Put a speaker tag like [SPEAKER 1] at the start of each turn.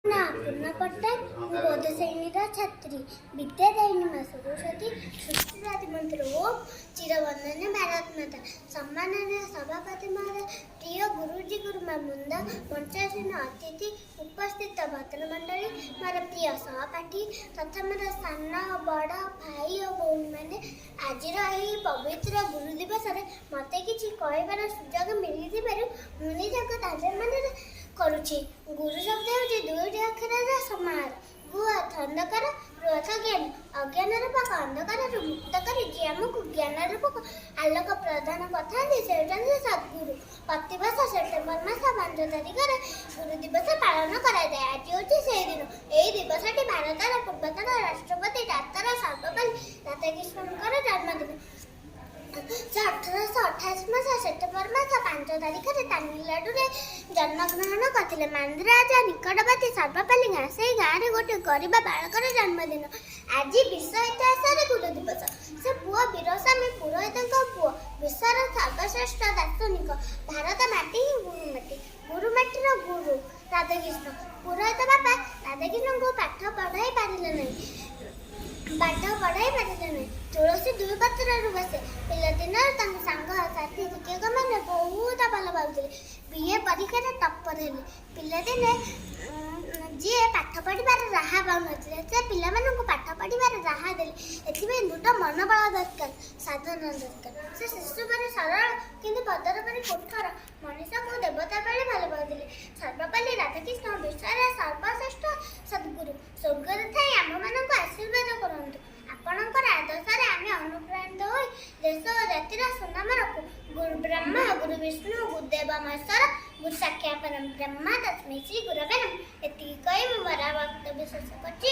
[SPEAKER 1] ନା ପୂର୍ଣ୍ଣ ପଟ୍ଟନାୟକ ବୌଦ୍ଧ ଶ୍ରେଣୀର ଛାତ୍ରୀ ବିଦ୍ୟା ଦାୟିନୀ ମା ସରସ୍ୱତୀ ସୃଷ୍ଟିରାଜି ମନ୍ତ୍ର ଓମ୍ ଚିରବନ୍ଦନ ଭାରତ ମାତା ସମ୍ମାନନୀୟ ସଭାପତି ମହୋଦୟ ପ୍ରିୟ ଗୁରୁଜୀ ଗୁରୁମା ବୃନ୍ଦ ମଞ୍ଚାସୀନ ଅତିଥି ଉପସ୍ଥିତ ଭଦ୍ରମଣ୍ଡଳୀ ମୋର ପ୍ରିୟ ସହପାଠୀ ତଥା ମୋର ସାନ ବଡ଼ ଭାଇ ଓ ଭଉଣୀମାନେ ଆଜିର ଏହି ପବିତ୍ର ଗୁରୁ ଦିବସରେ ମୋତେ କିଛି କହିବାର ସୁଯୋଗ ମିଳିଥିବାରୁ ମୁଁ ନିଜକୁ ଧନ୍ୟବାଦ କରୁଛି। ଗୁରୁ ଶବ୍ଦ ହେଉଛି ଦୁଇଟି ଅକ୍ଷରର ସମାହାର। ଗୁ ଅର୍ଥ ଅନ୍ଧକାର, ରୁ ଅର୍ଥ ଜ୍ଞାନ। ଅଜ୍ଞାନର ପାକ ଅନ୍ଧକାରରୁ ମୁକ୍ତ କରି ଯିଏ ଆମକୁ ଜ୍ଞାନର ପାକ ଆଲୋକ ପ୍ରଦାନ କରିଥାନ୍ତି ସେ ହେଉଛନ୍ତି ସଦ୍ଗୁରୁ। ପ୍ରତିବର୍ଷ ସେପ୍ଟେମ୍ବର ମାସ 5 ତାରିଖରେ ଗୁରୁ ଦିବସ ପାଳନ କରାଯାଏ। ଆଜି ହେଉଛି ସେହି ଦିନ। ଏହି ଦିବସଟି ଭାରତର ପୂର୍ବତନ ରାଷ୍ଟ୍ରପତି ଡାକ୍ତର ସର୍ବପଲ୍ଲୀ ରାଧାକୃଷ୍ଣନଙ୍କର ଜନ୍ମଦିନ। ସେ 1888 ମସିହା ସେପ୍ଟେମ୍ବର ମାସ 5 ତାରିଖରେ ତାମିଲନାଡୁରେ ଜନ୍ମଗ୍ରହଣ କରିଥିଲେ। ମାନ୍ଦ୍ରାଜ ନିକଟବର୍ତ୍ତୀ ସର୍ବପଲ୍ଲୀ ସେହି ଗାଁରେ ଗୋଟିଏ ଗରିବ ବାଳକର ଜନ୍ମଦିନ। ଆଜି ବିଶ୍ୱ ଇତିହାସରେ ଗୁରୁ ଦିବସ। ସେ ପୁଅ ବୀରସ୍ୱାମୀ ପୁରୋହିତଙ୍କ ପୁଅ। ବିଶ୍ୱର ସର୍ବଶ୍ରେଷ୍ଠ ଦାର୍ଶନିକ। ଭାରତ ମାଟି ହିଁ ଗୁରୁ ମାଟି। ଗୁରୁ ମାଟିର ଗୁରୁ ରାଧାକୃଷ୍ଣ। ପୁରୋହିତ ବାପା ରାଧାକୃଷ୍ଣଙ୍କୁ ପାଠ ପଢ଼ାଇ ପାରିଲେ ନାହିଁ। ତୁଳସୀ ଦୁଇ ପତ୍ରରୁ ବସେ। ପିଲାଦିନରୁ ତାଙ୍କ ସାଙ୍ଗ ସାଥୀ ଶିକ୍ଷକମାନେ ବହୁତ ଭଲ ପାଉଥିଲେ। ବିଏ ପରୀକ୍ଷାରେ ଟପ୍ପର ହେଲେ। ପିଲାଦିନେ ଯିଏ ପାଠ ପଢ଼ିବାର ରାହା ପାଉନଥିଲେ ସେ ପିଲାମାନଙ୍କୁ ପାଠ ପଢ଼ିବାର ରାହା ଦେଲେ। ଏଥିପାଇଁ ଦୃଢ଼ ମନୋବଳ ଦରକାର, ସାଧନା ଦରକାର। ସେ ଶିଶୁ ପରି ସରଳ କିନ୍ତୁ ପଦର ପରି କଠୋର। ମଣିଷକୁ ଦେବତା ଭଳି ଭଲ ପାଉଥିଲେ। ସର୍ବପଲ୍ଲୀ ରାଧାକୃଷ୍ଣ ବିଶ୍ୱର ସର୍ବଶ୍ରେଷ୍ଠ ସଦ୍ଗୁରୁ। ସ୍ୱର୍ଗରେ ଥାଇ ଆମମାନଙ୍କୁ ଆଶୀର୍ବାଦ କରନ୍ତୁ। ଆପଣଙ୍କର ଆଦର୍ଶରେ ଆମେ ଅନୁପ୍ରାଣିତ ହୋଇ ଦେଶ ଓ ଜାତିର ସୁନାମ ରଖୁ। ଗୁରୁ ବ୍ରହ୍ମା ଗୁରୁ ବିଷ୍ଣୁ ଗୁରୁଦେବ ମହେଶ୍ୱର ଗୁରୁ ସାକ୍ଷାତ୍ ପରଂ ବ୍ରହ୍ମ ତସ୍ମୈ ଶ୍ରୀ ଗୁରବେ ନମଃ। ଏତିକି କହି ମୁଁ ମୋର ବକ୍ତବ୍ୟ ଶେଷ କରୁଛି।